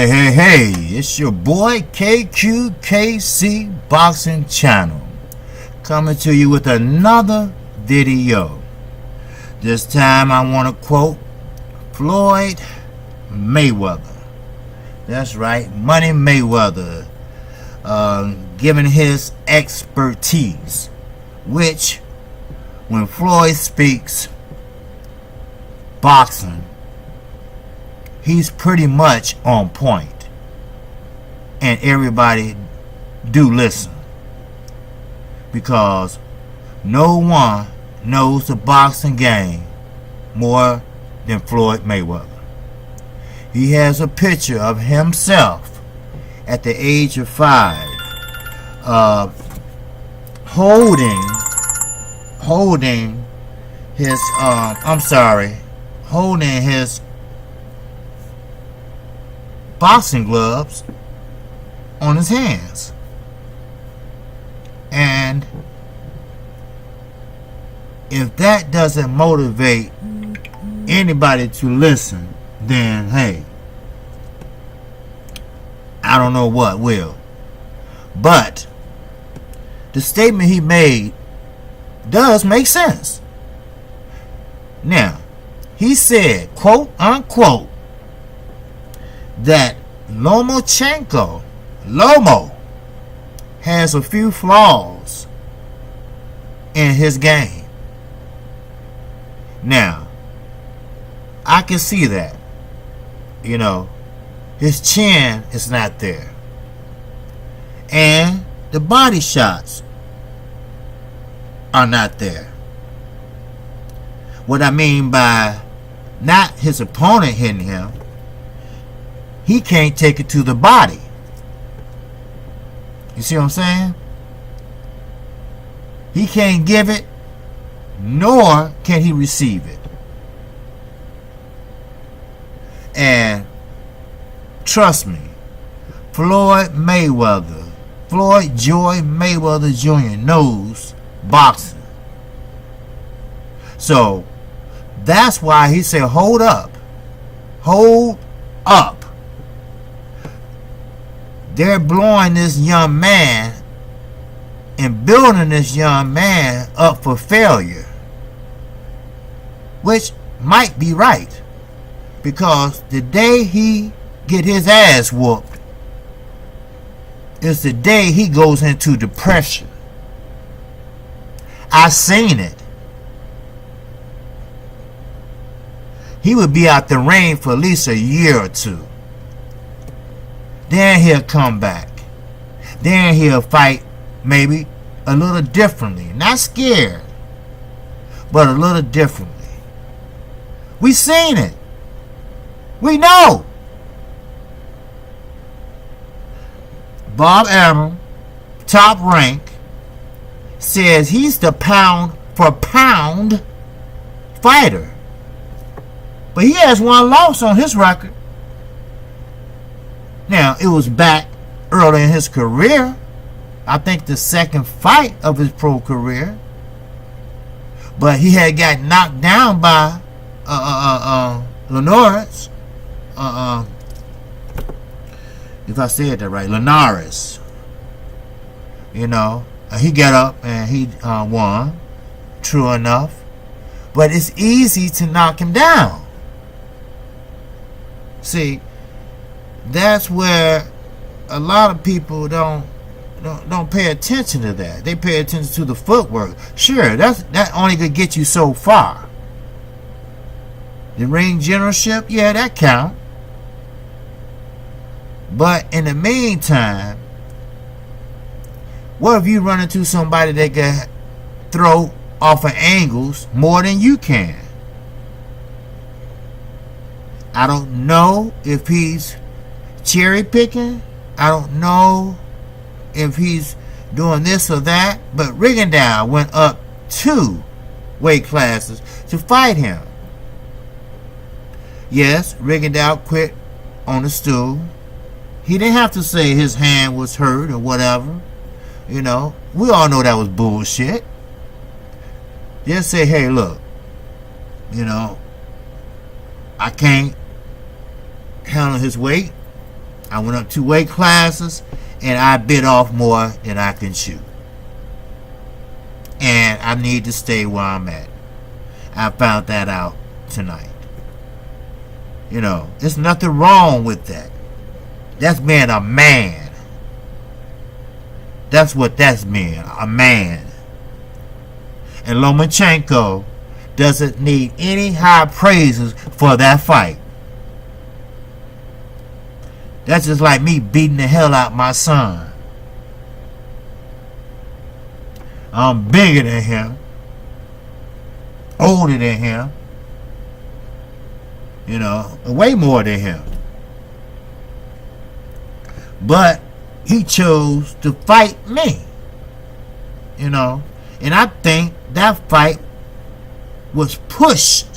Hey, it's your boy KQKC Boxing Channel coming to you with another video. This time I want to quote Floyd Mayweather. That's right, Money Mayweather, giving his expertise, which when Floyd speaks boxing, he's pretty much on point, and everybody do listen, because no one knows the boxing game more than Floyd Mayweather. He has a picture of himself at the age of 5, holding his boxing gloves on his hands. And if that doesn't motivate anybody to listen, then hey, I don't know what will. But the statement he made does make sense. Now, he said, quote unquote, that Lomachenko, Lomo, has a few flaws in his game. Now, I can see that. You know, his chin is not there. And the body shots are not there. What I mean by not his opponent hitting him, he can't take it to the body. You see what I'm saying? He can't give it, nor can he receive it. And trust me, Floyd Joy Mayweather Jr. knows boxing. So that's why he said, hold up. They're blowing this young man and building this young man up for failure, which might be right, because the day he get his ass whooped is the day he goes into depression. I seen it. He would be out the ring for at least a year or two. Then he'll come back. Then he'll fight maybe a little differently. Not scared, but a little differently. We seen it. We know. Bob Arum, Top Rank, says he's the pound for pound fighter. But he has one loss on his record. Now, it was back early in his career. I think the second fight of his pro career. But he had got knocked down by Linares. If I said that right, Linares. You know, he got up and he won. True enough. But it's easy to knock him down. See, that's where a lot of people don't pay attention to that. They pay attention to the footwork. Sure, that only could get you so far. The ring generalship, yeah, that count. But in the meantime, what if you run into somebody that can throw off of angles more than you can? I don't know if he's cherry picking. I don't know if he's doing this or that. But Rigondeaux went up 2 weight classes to fight him. Yes, Rigondeaux quit on the stool. He didn't have to say his hand was hurt or whatever. You know, we all know that was bullshit. Just say, hey, look, you know, I can't handle his weight. I went up 2 weight classes, and I bit off more than I can chew. And I need to stay where I'm at. I found that out tonight. You know, there's nothing wrong with that. That's being a man. That's what that's being, a man. And Lomachenko doesn't need any high praises for that fight. That's just like me beating the hell out my son. I'm bigger than him, older than him, you know, way more than him. But he chose to fight me, you know, and I think that fight was pushed.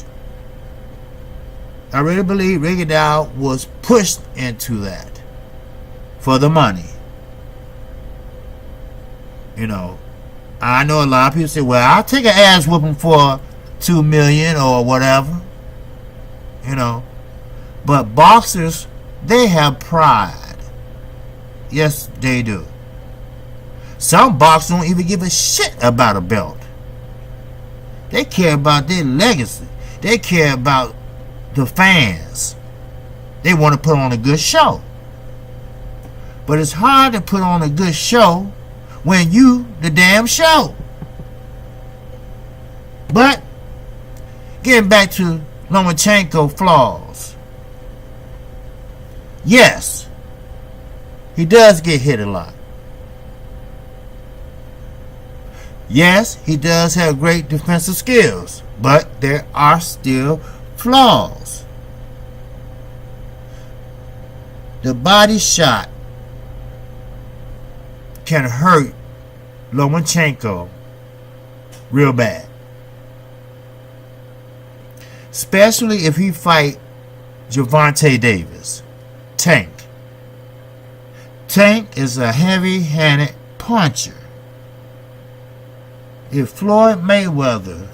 I really believe Rigondeaux was pushed into that for the money. You know, I know a lot of people say, well, I'll take an ass whooping for $2 million or whatever. You know, but boxers, they have pride. Yes, they do. Some boxers don't even give a shit about a belt. They care about their legacy. They care about the fans. They want to put on a good show. But it's hard to put on a good show when you the damn show. But getting back to Lomachenko flaws. Yes, he does get hit a lot. Yes, he does have great defensive skills, but there are still flaws. The body shot can hurt Lomachenko real bad. Especially if he fight Gervonta Davis. Tank. Tank is a heavy-handed puncher. If Floyd Mayweather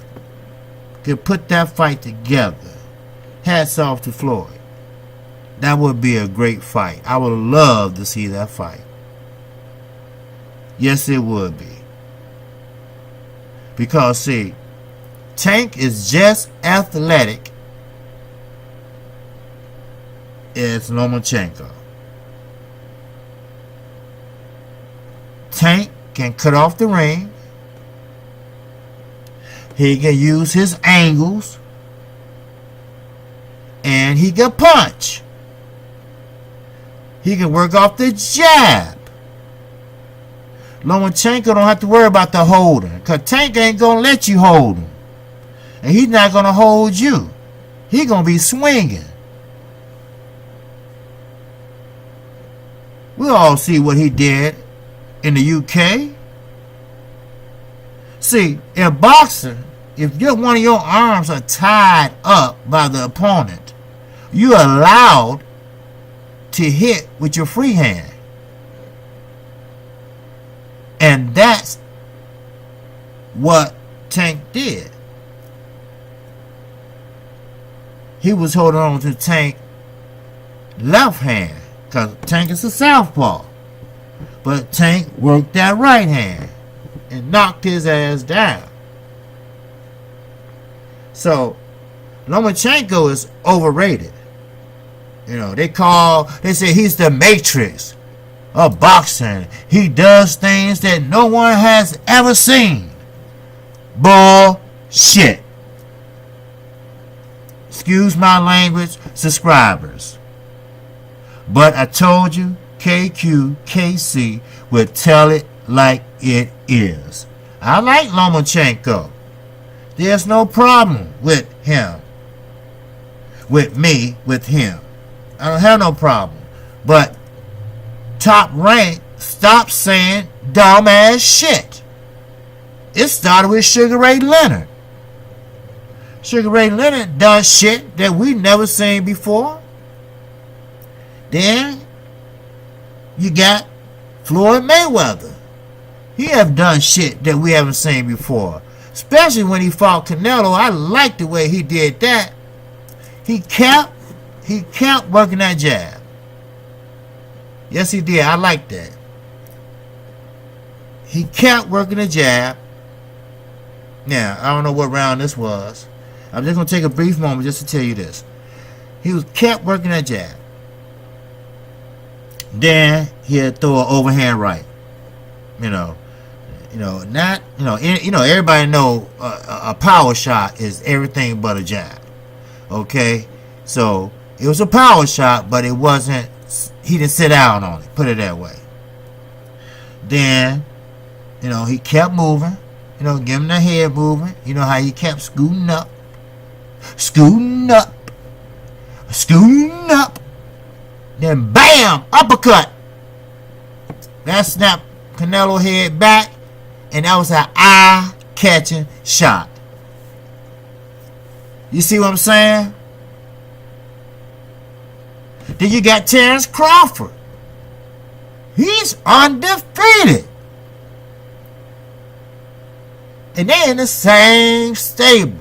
could put that fight together, hats off to Floyd. That would be a great fight. I would love to see that fight. Yes, it would be. Because, see, Tank is just athletic as Lomachenko. Tank can cut off the ring. He can use his angles. And he can punch. He can work off the jab. Lomachenko don't have to worry about the holding. Because Tank ain't going to let you hold him. And he's not going to hold you. He's going to be swinging. We all see what he did in the UK. See, in boxing, if one of your arms are tied up by the opponent, you're allowed to hit with your free hand. And that's what Tank did. He was holding on to Tank left hand because Tank is a southpaw. But Tank worked that right hand and knocked his ass down. So Lomachenko is overrated. You know, they say he's the Matrix of boxing. He does things that no one has ever seen. Bullshit. Excuse my language, subscribers. But I told you, KQKC would tell it like it is. I like Lomachenko. There's no problem with him. With me, with him. I don't have no problem. But Top Rank, stop saying dumbass shit. It started with Sugar Ray Leonard. Sugar Ray Leonard done shit that we never seen before. Then you got Floyd Mayweather. He have done shit that we haven't seen before. Especially when he fought Canelo. I like the way he did that. He kept working that jab. Yes, he did. I like that. He kept working the jab. Now, I don't know what round this was. I'm just going to take a brief moment just to tell you this. He was kept working that jab. Then he'd throw an overhand right. Everybody know a power shot is everything but a jab. Okay? So, it was a power shot, but it wasn't, he didn't sit down on it, put it that way. Then, he kept moving, give him the head movement. You know how he kept scooting up. Then bam, uppercut. That snapped Canelo head back, and that was an eye-catching shot. You see what I'm saying? Then you got Terrence Crawford. He's undefeated. And they're in the same stable.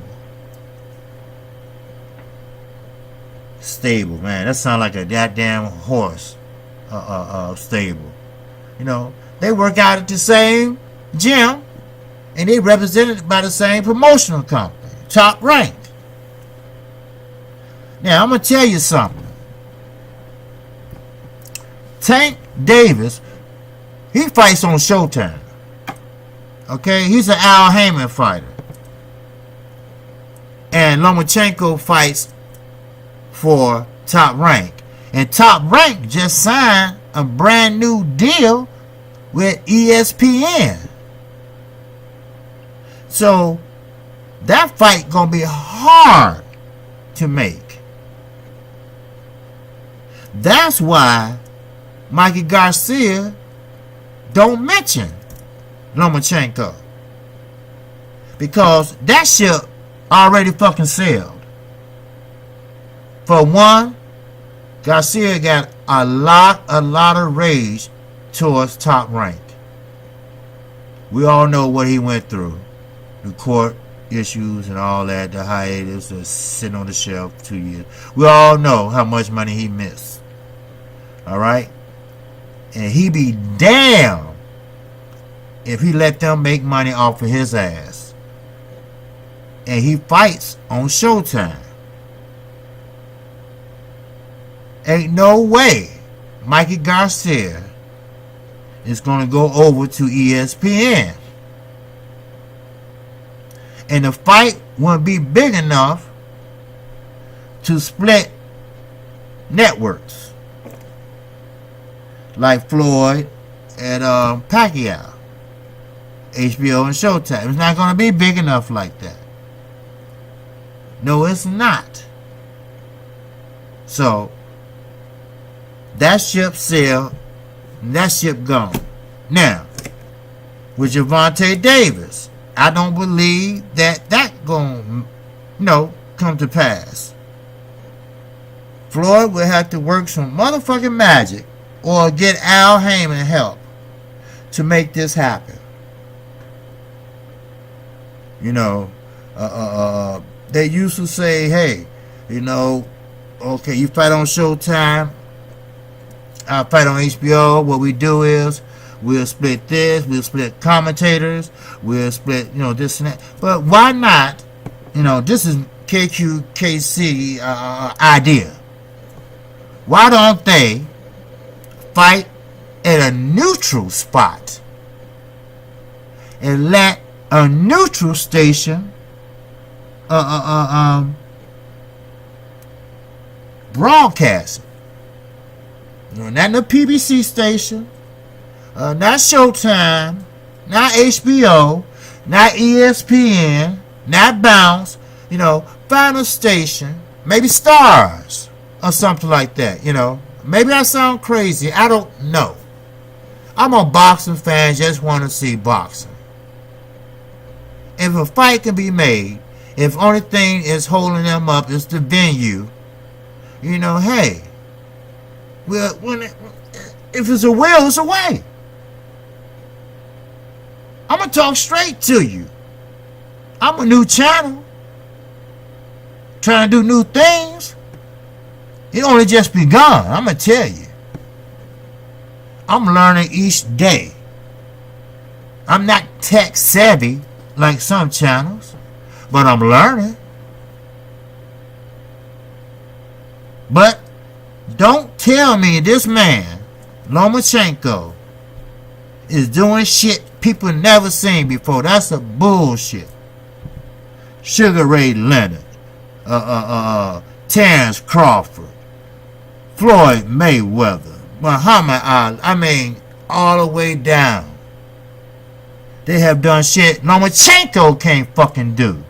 Stable, man. That sounds like a goddamn horse stable. They work out at the same gym, and they represented by the same promotional company, Top Rank. Now, I'm going to tell you something. Tank Davis, he fights on Showtime. Okay? He's an Al Heyman fighter. And Lomachenko fights for Top Rank. And Top Rank just signed a brand new deal with ESPN. So, that fight gonna be hard to make. That's why Mikey Garcia don't mention Lomachenko, because that ship already fucking sailed. For one, Garcia got a lot of rage towards Top Rank. We all know what he went through, the court issues and all that, the hiatus, the sitting on the shelf for 2 years. We all know how much money he missed. All right, and he be damned if he let them make money off of his ass. And he fights on Showtime. Ain't no way Mikey Garcia is going to go over to ESPN. And the fight won't be big enough to split networks like Floyd and Pacquiao, HBO and Showtime. It's not going to be big enough like that. No, it's not. So, that ship sailed, and that ship gone. Now, with Gervonta Davis, I don't believe that going to, come to pass. Floyd will have to work some motherfucking magic or get Al Heyman help to make this happen. They used to say, hey, okay, you fight on Showtime, I fight on HBO. What we do is we'll split this, we'll split commentators, we'll split, this and that. But why not, this is KQKC idea. Why don't they fight at a neutral spot and let a neutral station broadcast? Not the PBC station, not Showtime, not HBO, not ESPN, not Bounce. Find a station, maybe Stars or something like that. Maybe I sound crazy. I don't know. I'm a boxing fan, just want to see boxing. If a fight can be made, if only thing is holding them up is the venue, hey, well, if it's a will, it's a way. I'm going to talk straight to you. I'm a new channel, trying to do new things. It only just begun, I'm going to tell you. I'm learning each day. I'm not tech savvy like some channels, but I'm learning. But don't tell me this man, Lomachenko, is doing shit people never seen before. That's a bullshit. Sugar Ray Leonard, Terrence Crawford, Floyd Mayweather, Muhammad Ali. I mean, all the way down. They have done shit Lomachenko can't fucking do.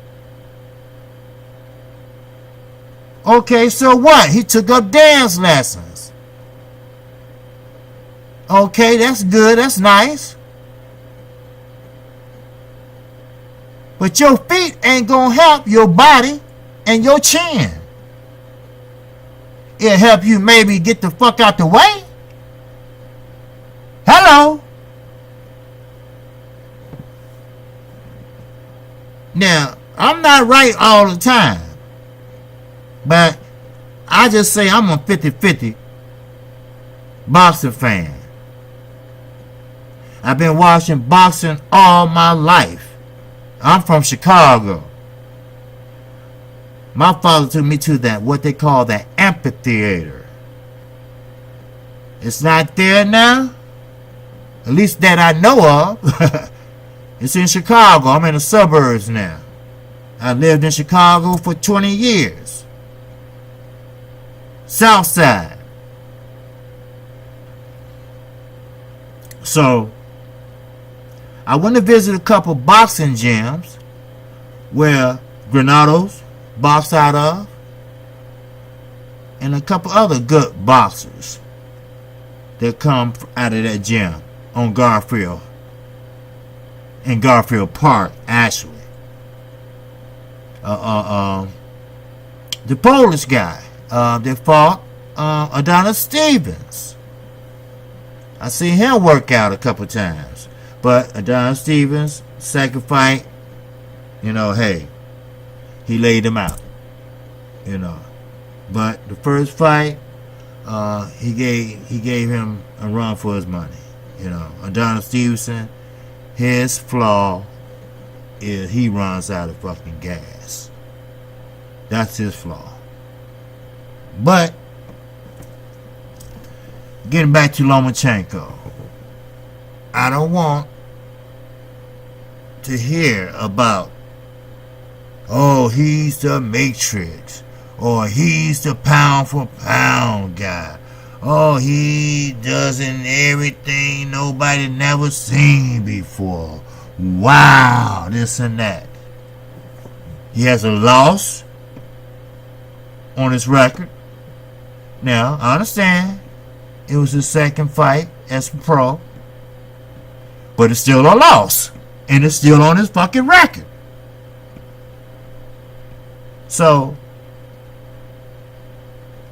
Okay, so what? He took up dance lessons. Okay, that's good. That's nice. But your feet ain't gonna help your body and your chin. It'll help you maybe get the fuck out the way. Hello? Now, I'm not right all the time. But I just say I'm a 50-50 boxing fan. I've been watching boxing all my life. I'm from Chicago. My father took me to that, what they call the amphitheater. It's not there now. At least that I know of. It's in Chicago. I'm in the suburbs now. I lived in Chicago for 20 years. South Side. So, I went to visit a couple boxing gyms where Granados box out of, and a couple other good boxers that come out of that gym on Garfield, in Garfield Park, actually. The Polish guy that fought Adonis Stevens. I seen him work out a couple times. But Adonis Stevens, second fight, hey, he laid him out. But the first fight, he gave him a run for his money. Adonis Stevenson, his flaw is he runs out of fucking gas. That's his flaw. But getting back to Lomachenko, I don't want to hear about, oh, he's the Matrix, or he's the pound for pound guy. Oh, he doesn't everything nobody never seen before. Wow, this and that. He has a loss on his record. Now, I understand it was his second fight as a pro, but it's still a loss, and it's still on his fucking record. So,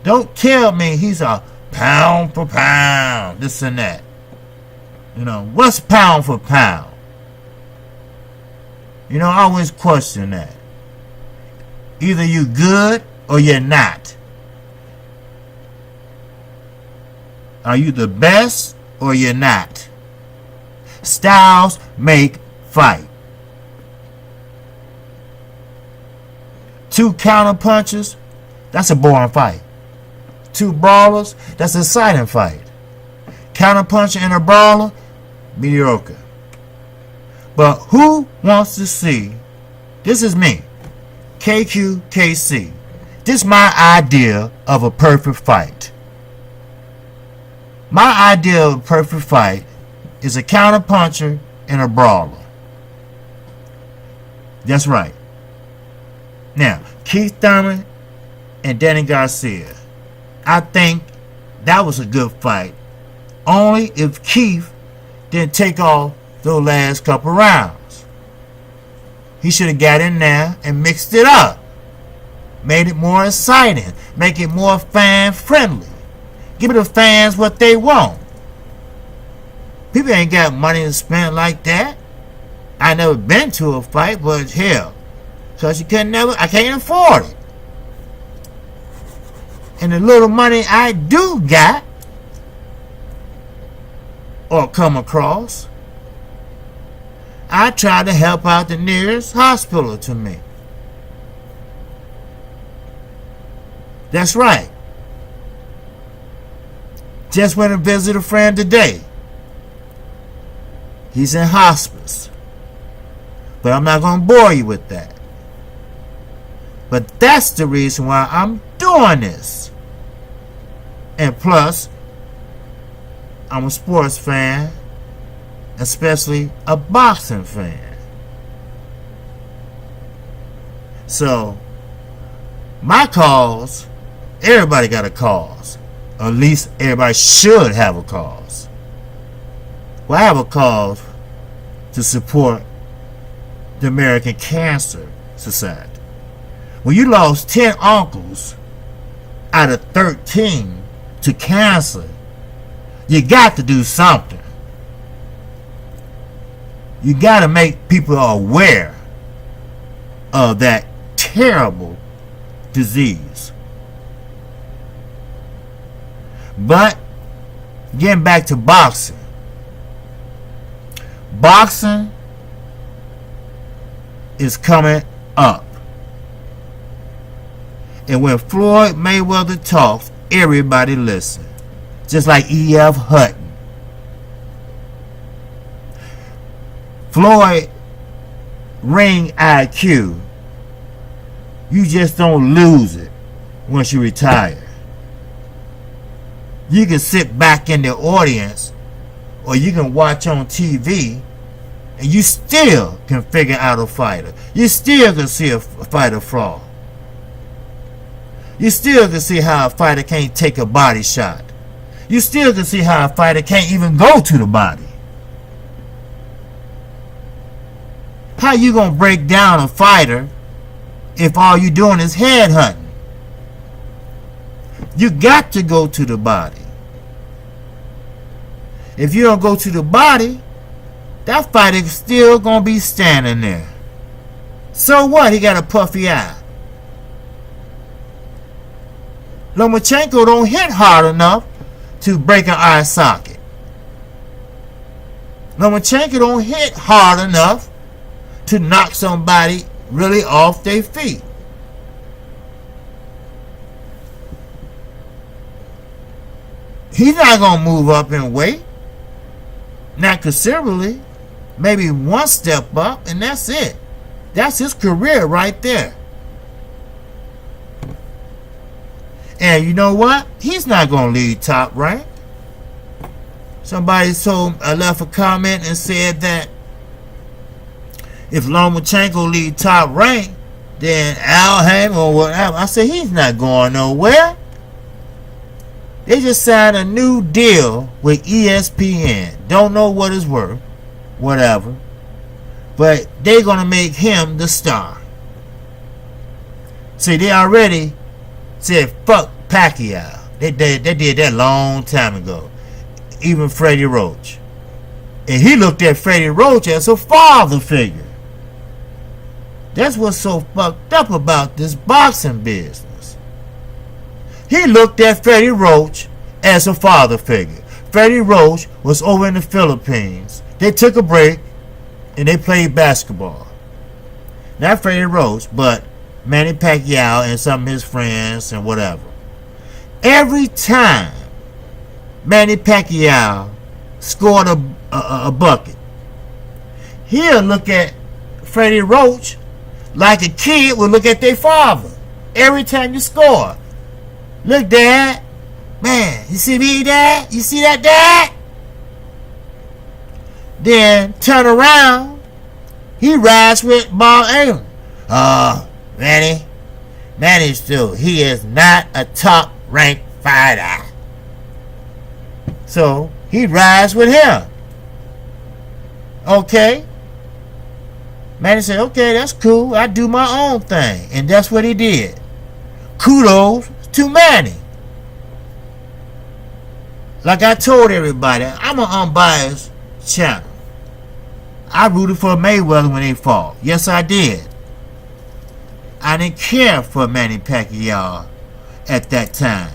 don't tell me he's a pound for pound, this and that. What's pound for pound? I always question that. Either you good or you're not. Are you the best or you're not? Styles make fight. 2 counter punches, that's a boring fight. 2 brawlers, that's an exciting fight. Counter puncher and a brawler, mediocre. But who wants to see, this is me, KQKC. This is my idea of a perfect fight. My idea of a perfect fight is a counter puncher and a brawler. That's right. Now, Keith Thurman and Danny Garcia. I think that was a good fight. Only if Keith didn't take off those last couple rounds. He should have got in there and mixed it up. Made it more exciting. Make it more fan friendly. Give the fans what they want. People ain't got money to spend like that. I never been to a fight, but hell, cause I can't afford it. And the little money I do got, or come across. I try to help out the nearest hospital to me. That's right. Just went to visit a friend today. He's in hospice. But I'm not going to bore you with that. But that's the reason why I'm doing this. And plus, I'm a sports fan, especially a boxing fan. So, my cause, everybody got a cause. Or at least everybody should have a cause. Well, I have a cause to support the American Cancer Society. When you lost 10 uncles out of 13 to cancer, you got to do something. You got to make people aware of that terrible disease. But getting back to boxing. Boxing is coming up. And when Floyd Mayweather talks, everybody listen. Just like E.F. Hutton. Floyd ring IQ, you just don't lose it once you retire. You can sit back in the audience, or you can watch on TV, and you still can figure out a fighter. You still can see a fighter fall. You still can see how a fighter can't take a body shot. You still can see how a fighter can't even go to the body. How you gonna break down a fighter if all you doing is head hunting? You got to go to the body. If you don't go to the body, that fighter's still gonna be standing there. So what? He got a puffy eye. Lomachenko don't hit hard enough to break an eye socket. Lomachenko don't hit hard enough to knock somebody really off their feet. He's not going to move up in weight. Not considerably. Maybe one step up, and that's it. That's his career right there. And you know what? He's not going to lead top rank. Somebody left a comment and said that if Lomachenko lead top rank, then Al Haymon or whatever. I said, he's not going nowhere. They just signed a new deal with ESPN. Don't know what it's worth. Whatever. But they're going to make him the star. See, they already said, fuck Pacquiao. They did that long time ago. Even Freddie Roach. And he looked at Freddie Roach as a father figure. That's what's so fucked up about this boxing business. He looked at Freddie Roach as a father figure. Freddie Roach was over in the Philippines. They took a break and they played basketball. Not Freddie Roach, but Manny Pacquiao and some of his friends and whatever. Every time Manny Pacquiao scored a bucket, he'll look at Freddie Roach like a kid would look at their father. Every time you score. Look, Dad. Man, you see me, Dad? You see that, Dad? Then turn around. He rides with Bob Arum. Manny's still, he is not a top-ranked fighter. So, he rides with him. Okay. Manny said, okay, that's cool. I do my own thing. And that's what he did. Kudos to Manny. Like I told everybody, I'm an unbiased channel. I rooted for Mayweather when they fought. Yes, I did. I didn't care for Manny Pacquiao at that time.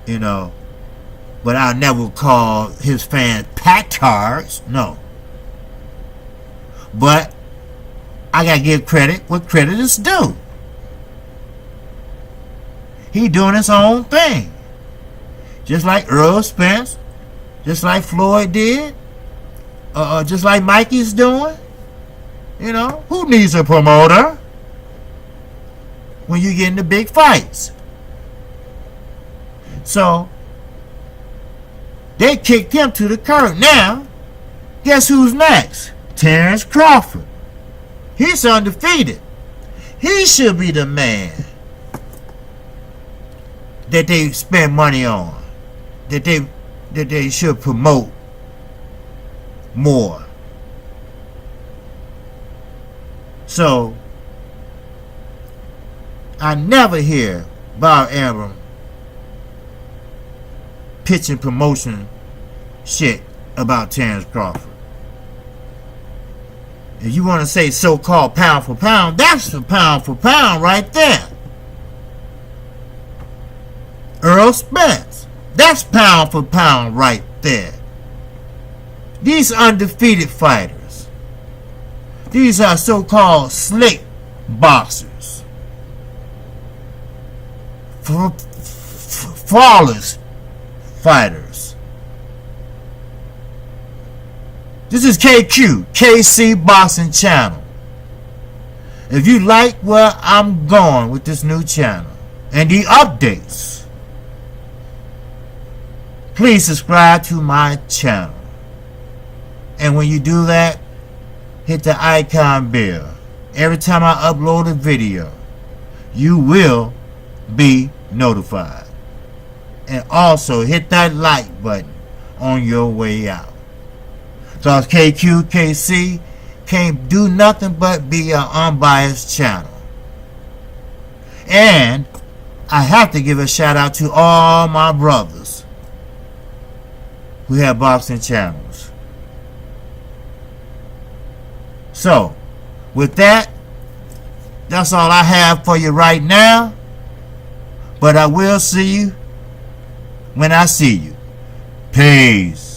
You know. But I'll never call his fans patards. No. But I gotta give credit what credit is due. He doing his own thing. Just like Earl Spence, just like Floyd did, just like Mikey's doing. You know, who needs a promoter when you get into big fights? So, they kicked him to the curb. Now, guess who's next? Terrence Crawford. He's undefeated. He should be the man that they spend money on, that they should promote more. So I never hear Bob Arum pitching promotion shit about Terrence Crawford. If you want to say so-called pound for pound, that's the pound for pound right there. Earl Spence, that's pound for pound right there. These undefeated fighters, these are so-called slick boxers, flawless fighters. This is KC Boxing Channel. If you like where I'm going with this new channel and the updates, please subscribe to my channel. And when you do that, hit the icon bell. Every time I upload a video, you will be notified. And also hit that like button on your way out. Because KC can't do nothing but be an unbiased channel. And I have to give a shout out to all my brothers who have boxing channels. So, with that, that's all I have for you right now. But I will see you when I see you. Peace.